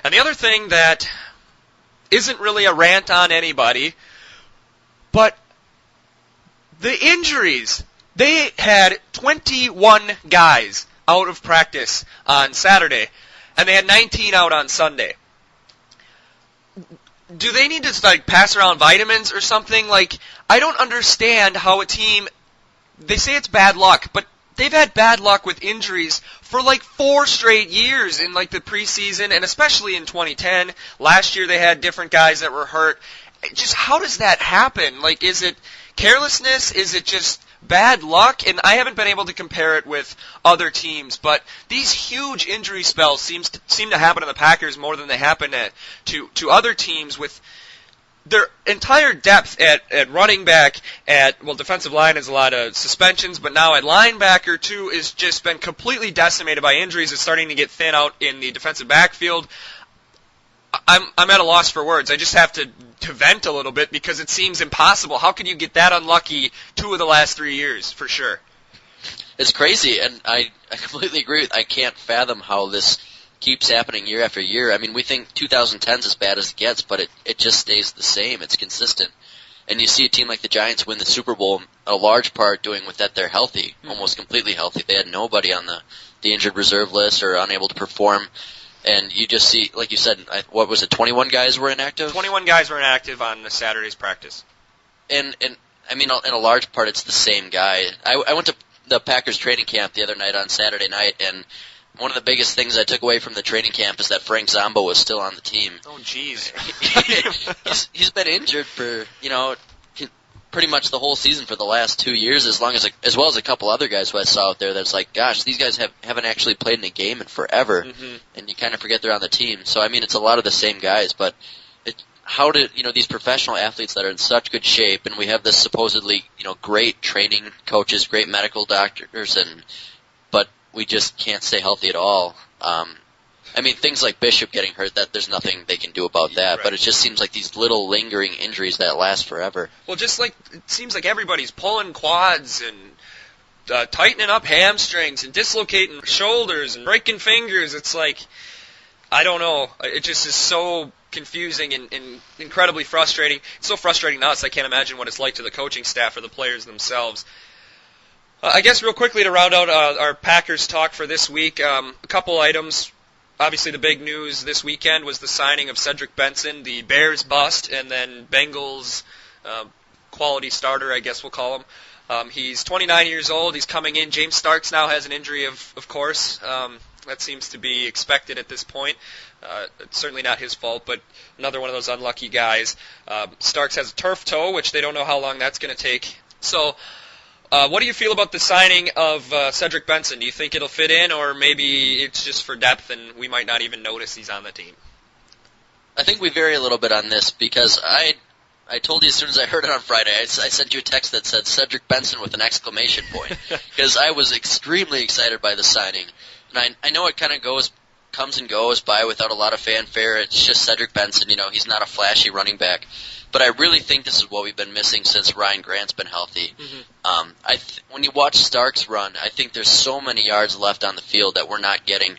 And the other thing that isn't really a rant on anybody, but the injuries. They had 21 guys out of practice on Saturday, and they had 19 out on Sunday. Do they need to pass around vitamins or something? I don't understand how a team, they say it's bad luck, but they've had bad luck with injuries for 4 straight years in the preseason, and especially in 2010. Last year they had different guys that were hurt. Just how does that happen? Is it carelessness? Is it just bad luck? And I haven't been able to compare it with other teams, but these huge injury spells seem to happen to the Packers more than they happen to other teams with their entire depth at running back, defensive line has a lot of suspensions, but now at linebacker too is just been completely decimated by injuries. It's starting to get thin out in the defensive backfield. I'm at a loss for words. I just have to vent a little bit because it seems impossible. How could you get that unlucky 2 of the last 3 years, for sure? It's crazy, and I completely agree. I can't fathom how this keeps happening year after year. I mean, we think 2010's as bad as it gets, but it just stays the same. It's consistent. And you see a team like the Giants win the Super Bowl, a large part doing with that they're healthy, almost completely healthy. They had nobody on the injured reserve list or unable to perform. And you just see, like you said, what was it, 21 guys were inactive? 21 guys were inactive on Saturday's practice. And I mean, in a large part, it's the same guy. I went to the Packers training camp the other night on Saturday night, and one of the biggest things I took away from the training camp is that Frank Zombo was still on the team. Oh, jeez. He's been injured for, pretty much the whole season for the last 2 years, as well as a couple other guys who I saw out there that's gosh, these guys haven't actually played in a game in forever, and you kind of forget they're on the team. So, I mean, it's a lot of the same guys, but how do, these professional athletes that are in such good shape, and we have this supposedly, great training coaches, great medical doctors, but we just can't stay healthy at all. I mean, things like Bishop getting hurt, that there's nothing they can do about that, right. But it just seems like these little lingering injuries that last forever. Well, it seems like everybody's pulling quads and tightening up hamstrings and dislocating shoulders and breaking fingers. It's I don't know. It just is so confusing and incredibly frustrating. It's so frustrating to us, I can't imagine what it's like to the coaching staff or the players themselves. I guess real quickly to round out our Packers talk for this week, a couple items. Obviously, the big news this weekend was the signing of Cedric Benson, the Bears bust, and then Bengals quality starter, I guess we'll call him. He's 29 years old. He's coming in. James Starks now has an injury, of course. That seems to be expected at this point. It's certainly not his fault, but another one of those unlucky guys. Starks has a turf toe, which they don't know how long that's going to take. So, what do you feel about the signing of Cedric Benson? Do you think it'll fit in, or maybe it's just for depth and we might not even notice he's on the team? I think we vary a little bit on this because I told you as soon as I heard it on Friday, I sent you a text that said Cedric Benson with an exclamation point because I was extremely excited by the signing. And I know it kind of comes and goes by without a lot of fanfare. It's just Cedric Benson. He's not a flashy running back. But I really think this is what we've been missing since Ryan Grant's been healthy. When you watch Starks run, I think there's so many yards left on the field that we're not getting.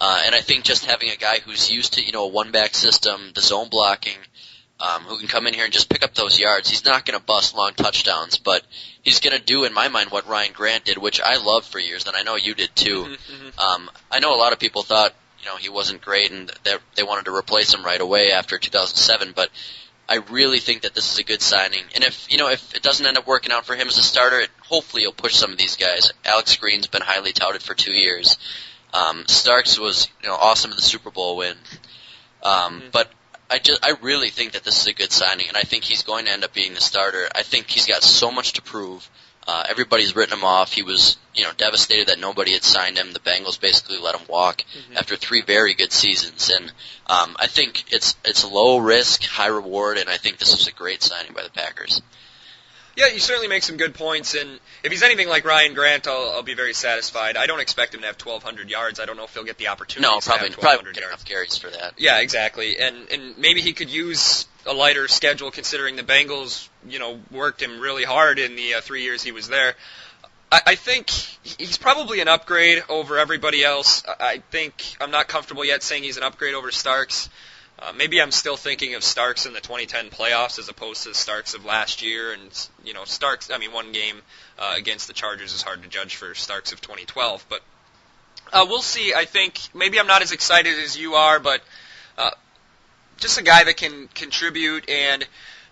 And I think just having a guy who's used to, a one-back system, the zone blocking, who can come in here and just pick up those yards, he's not going to bust long touchdowns, but he's going to do, in my mind, what Ryan Grant did, which I loved for years, and I know you did too. I know a lot of people thought, he wasn't great and that they wanted to replace him right away after 2007, but I really think that this is a good signing. And if it doesn't end up working out for him as a starter, hopefully he'll push some of these guys. Alex Green's been highly touted for 2 years. Starks was awesome in the Super Bowl win. But I really think that this is a good signing, and I think he's going to end up being the starter. I think he's got so much to prove. Everybody's written him off. He was, devastated that nobody had signed him. The Bengals basically let him walk after 3 very good seasons. And I think it's low risk, high reward, and I think this is a great signing by the Packers. Yeah, you certainly make some good points, and if he's anything like Ryan Grant, I'll be very satisfied. I don't expect him to have 1,200 yards. I don't know if he'll get the opportunity to have 1,200 yards. Enough carries for that. Yeah, exactly. And maybe he could use a lighter schedule considering the Bengals, worked him really hard in the 3 years he was there. I think he's probably an upgrade over everybody else. I think I'm not comfortable yet saying he's an upgrade over Starks. Maybe I'm still thinking of Starks in the 2010 playoffs as opposed to the Starks of last year. And, Starks, one game against the Chargers is hard to judge for Starks of 2012. But we'll see. I think maybe I'm not as excited as you are, but just a guy that can contribute. And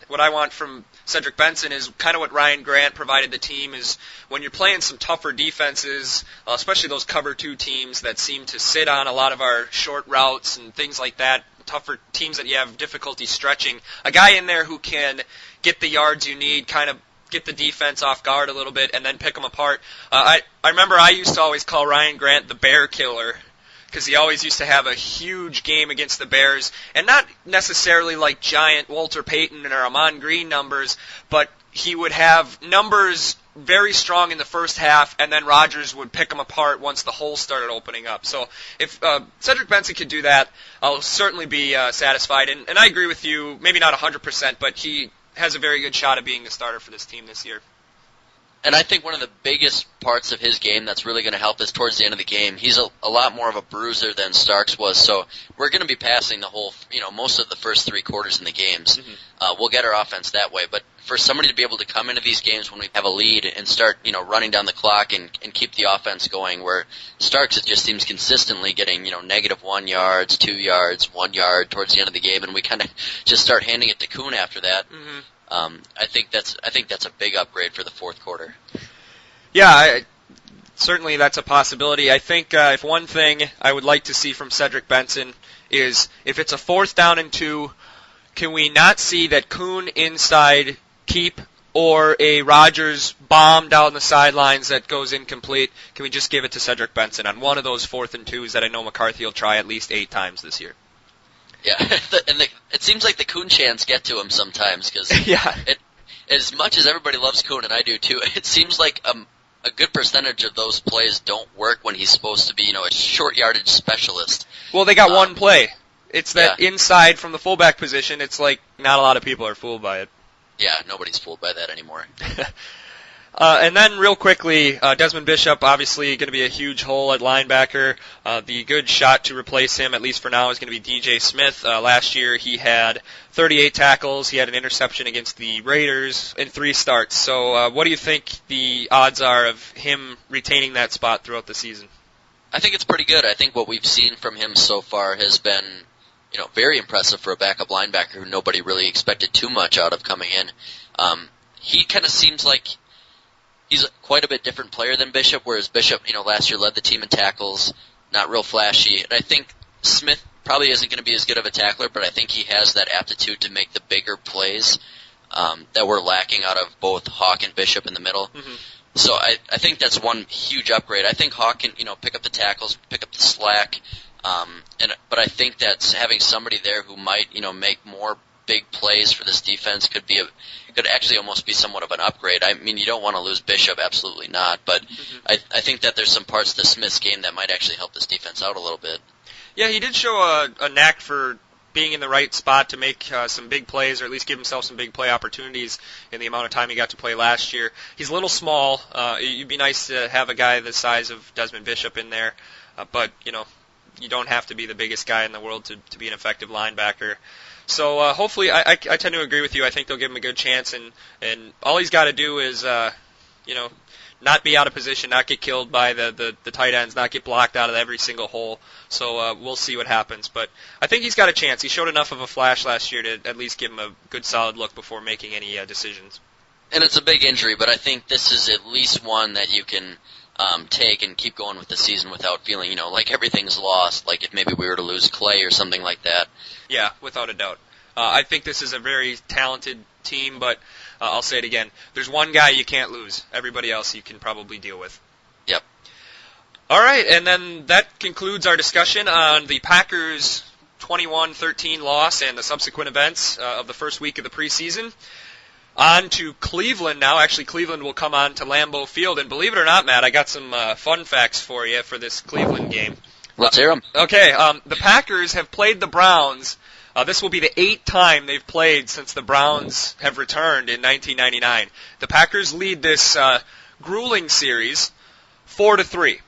what I want from Cedric Benson is kind of what Ryan Grant provided the team is when you're playing some tougher defenses, especially those cover 2 teams that seem to sit on a lot of our short routes and things like that, tougher teams that you have difficulty stretching, a guy in there who can get the yards you need, kind of get the defense off guard a little bit, and then pick them apart. I remember I used to always call Ryan Grant the Bear Killer, because he always used to have a huge game against the Bears, and not necessarily like giant Walter Payton or Amon Green numbers, but he would have numbers very strong in the first half, and then Rodgers would pick them apart once the hole started opening up. So if Cedric Benson could do that, I'll certainly be satisfied. And I agree with you, maybe not 100%, but he has a very good shot at being the starter for this team this year. And I think one of the biggest parts of his game that's really going to help is towards the end of the game. He's a lot more of a bruiser than Starks was, so we're going to be passing the whole, most of the first 3 quarters in the games. Mm-hmm. We'll get our offense that way, but for somebody to be able to come into these games when we have a lead and start, running down the clock and keep the offense going, where Starks, it just seems consistently getting, -1 yards, 2 yards, 1 yard towards the end of the game, and we kind of just start handing it to Kuhn after that. Mm-hmm. I think that's a big upgrade for the fourth quarter. Yeah, certainly that's a possibility. I think if one thing I would like to see from Cedric Benson is if it's a 4th down and 2, can we not see that Kuhn inside keep or a Rodgers bomb down the sidelines that goes incomplete? Can we just give it to Cedric Benson on one of those 4th and 2s that I know McCarthy will try at least 8 times this year? Yeah, it seems like the Kuhn chants get to him sometimes because as much as everybody loves Kuhn, and I do too, it seems like a good percentage of those plays don't work when he's supposed to be, a short yardage specialist. Well, they got one play. It's that inside from the fullback position. It's like not a lot of people are fooled by it. Yeah, nobody's fooled by that anymore. And then real quickly, Desmond Bishop, obviously going to be a huge hole at linebacker. The good shot to replace him, at least for now, is going to be DJ Smith. Last year he had 38 tackles. He had an interception against the Raiders in 3 starts. So what do you think the odds are of him retaining that spot throughout the season? I think it's pretty good. I think what we've seen from him so far has been, very impressive for a backup linebacker who nobody really expected too much out of coming in. He kind of seems like he's quite a bit different player than Bishop, whereas Bishop, last year led the team in tackles, not real flashy. And I think Smith probably isn't going to be as good of a tackler, but I think he has that aptitude to make the bigger plays that we're lacking out of both Hawk and Bishop in the middle. Mm-hmm. So I think that's one huge upgrade. I think Hawk can, pick up the tackles, pick up the slack, but I think that having somebody there who might, make more big plays for this defense could actually almost be somewhat of an upgrade. I mean, you don't want to lose Bishop, absolutely not, but I think that there's some parts to Smith's game that might actually help this defense out a little bit. Yeah, he did show a knack for being in the right spot to make some big plays, or at least give himself some big play opportunities in the amount of time he got to play last year. He's a little small. It'd be nice to have a guy the size of Desmond Bishop in there, but, you don't have to be the biggest guy in the world to be an effective linebacker. So hopefully, I tend to agree with you. I think they'll give him a good chance, and all he's got to do is, not be out of position, not get killed by the tight ends, not get blocked out of every single hole. So we'll see what happens. But I think he's got a chance. He showed enough of a flash last year to at least give him a good, solid look before making any decisions. And it's a big injury, but I think this is at least one that you can take and keep going with the season without feeling, like everything's lost, like if maybe we were to lose Clay or something like that. Yeah, without a doubt. I think this is a very talented team, but I'll say it again. There's one guy you can't lose. Everybody else you can probably deal with. Yep. All right, and then that concludes our discussion on the Packers' 21-13 loss and the subsequent events of the first week of the preseason. On to Cleveland now. Actually, Cleveland will come on to Lambeau Field, and believe it or not, Matt, I got some fun facts for you for this Cleveland game. Let's hear them. Okay, the Packers have played the Browns. This will be the 8th time they've played since the Browns have returned in 1999. The Packers lead this grueling series, 4-3.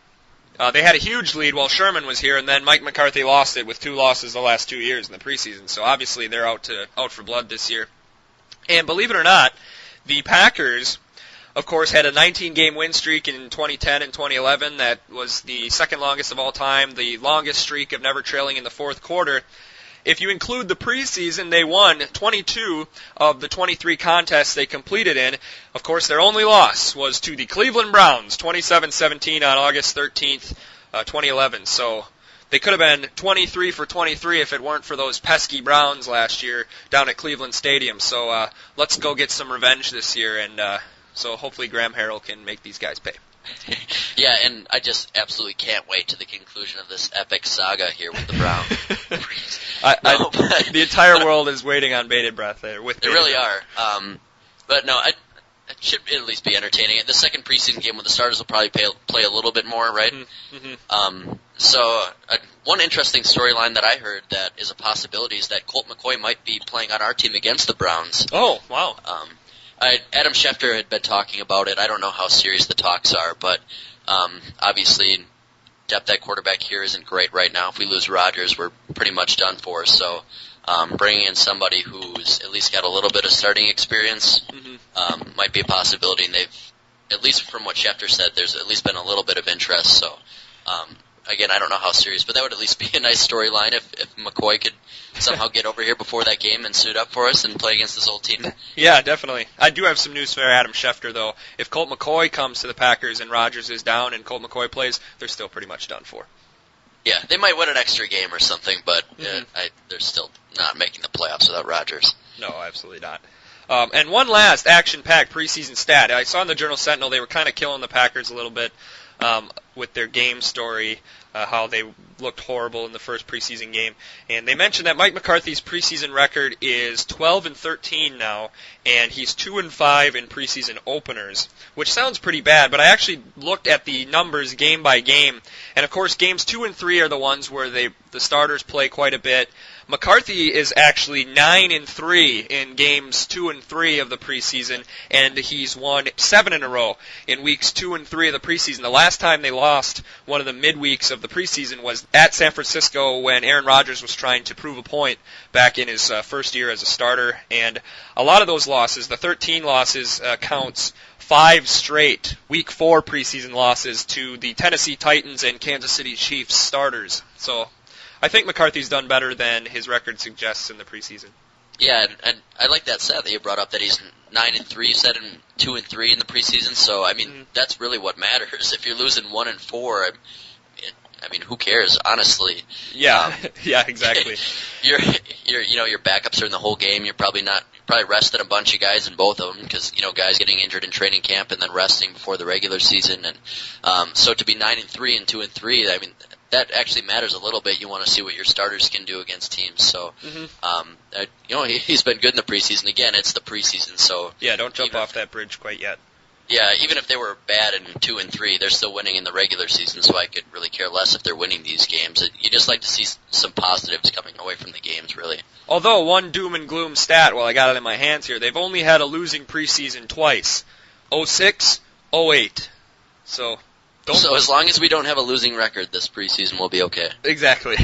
They had a huge lead while Sherman was here, and then Mike McCarthy lost it with 2 losses the last 2 years in the preseason. So obviously they're out for blood this year. And believe it or not, the Packers, of course, had a 19-game win streak in 2010 and 2011. That was the second longest of all time, the longest streak of never trailing in the fourth quarter. If you include the preseason, they won 22 of the 23 contests they competed in. Of course, their only loss was to the Cleveland Browns, 27-17 on August 13th, 2011. So they could have been 23 for 23 if it weren't for those pesky Browns last year down at Cleveland Stadium. So let's go get some revenge this year, and so hopefully Graham Harrell can make these guys pay. Yeah, and I just absolutely can't wait to the conclusion of this epic saga here with the Browns. The entire world is waiting on bated breath there. They really are. But no, it should at least be entertaining. The second preseason game with the starters will probably play a little bit more, right? Mm-hmm. So one interesting storyline that I heard that is a possibility is that Colt McCoy might be playing on our team against the Browns. Oh, wow. Adam Schefter had been talking about it. I don't know how serious the talks are, but obviously depth at quarterback here isn't great right now. If we lose Rodgers, we're pretty much done for. So bringing in somebody who's at least got a little bit of starting experience might be a possibility. And they've, at least from what Schefter said, there's at least been a little bit of interest. So again, I don't know how serious, but that would at least be a nice storyline if McCoy could somehow get over here before that game and suit up for us and play against this old team. Yeah, definitely. I do have some news for Adam Schefter, though. If Colt McCoy comes to the Packers and Rodgers is down and Colt McCoy plays, they're still pretty much done for. Yeah, they might win an extra game or something, but they're still not making the playoffs without Rodgers. No, absolutely not. And one last action-packed preseason stat. I saw in the Journal-Sentinel they were kind of killing the Packers a little bit with their game story, how they looked horrible in the first preseason game. And they mentioned that Mike McCarthy's preseason record is 12-13 now, and he's 2-5 in preseason openers, which sounds pretty bad, but I actually looked at the numbers game by game. And of course, games 2 and 3 are the ones where the starters play quite a bit. McCarthy is actually 9-3 in games 2 and 3 of the preseason, and he's won 7 in a row in weeks 2 and 3 of the preseason. The last time they lost one of the midweeks of the preseason was at San Francisco when Aaron Rodgers was trying to prove a point back in his first year as a starter. And a lot of those losses, the 13 losses, counts 5 straight Week 4 preseason losses to the Tennessee Titans and Kansas City Chiefs starters. So I think McCarthy's done better than his record suggests in the preseason. Yeah, and I like that stat that you brought up that he's 9-3. You said 2-3 in the preseason. So I mean, that's really what matters. If you're losing 1-4, I mean, who cares? Honestly. Yeah, yeah, exactly. Your backups are in the whole game. You're probably rested a bunch of guys in both of them because guys getting injured in training camp and then resting before the regular season, and so to be 9-3 and 2-3, I mean, that actually matters a little bit. You want to see what your starters can do against teams. So, he's been good in the preseason. Again, it's the preseason, so yeah, don't jump off that bridge quite yet. Yeah, even if they were bad in 2 and 3, they're still winning in the regular season. So I could really care less if they're winning these games. You just like to see some positives coming away from the games, really. Although one doom and gloom stat, while I got it in my hands here, they've only had a losing preseason twice, 06, 08. So as long as we don't have a losing record this preseason, we'll be okay. Exactly.